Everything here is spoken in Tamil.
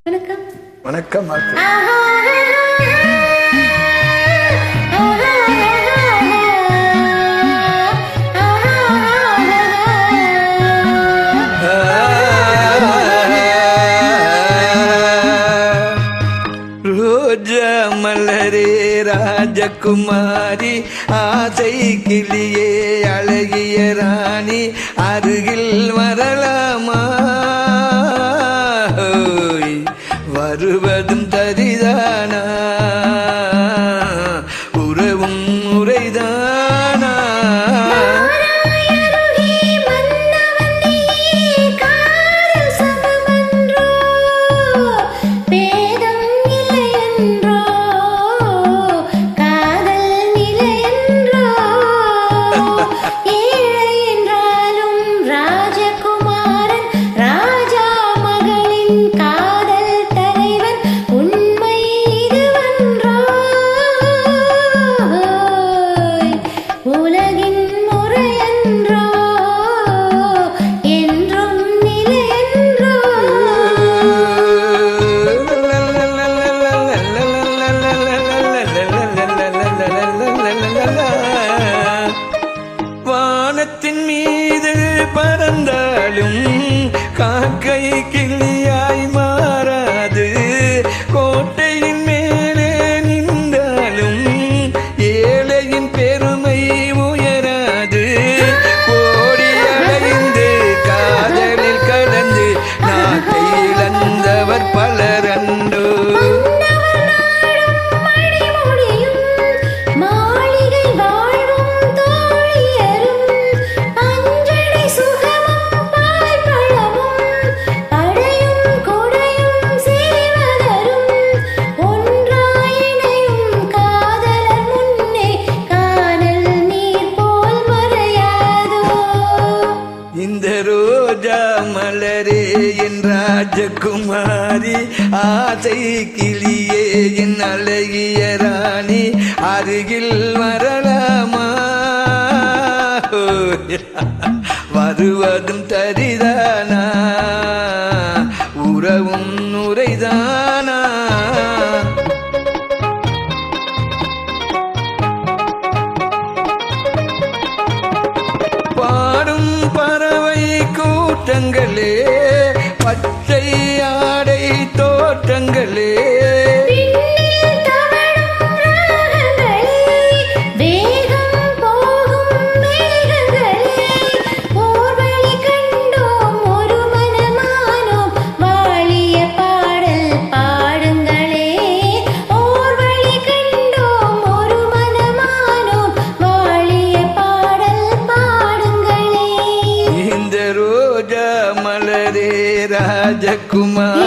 வணக்கம். வணக்கம். ரோஜா மலரே ராஜகுமாரி, ஆசை கிளியே அழகிய ராணி, அருகில் வரலாமா? வருவதும் தரிதானா? உறவும் உரைதானா? வானத்தின் மீது பறந்தாலும் காக்கை கிளியாய் மாறாது, கோட்டையின் மேலே நின்றாலும் ஏழையின் பெருமை உயராது. கோடி அடைந்து காதலில் கலந்து நாட்டை இழந்தவர் பலரண்டோ. இந்த ரோஜா மலரே என் ராஜகுமாரி, ஆசை கிளியே என் அழகிய ராணி, அருகில் வரலாமா? வருவதும் தரிதானா? உறவும் உரைதானா? பாடும் பறவை கூட்டங்களே, பச்சை ஆடை தோட்டங்களே, ராஜகுமார்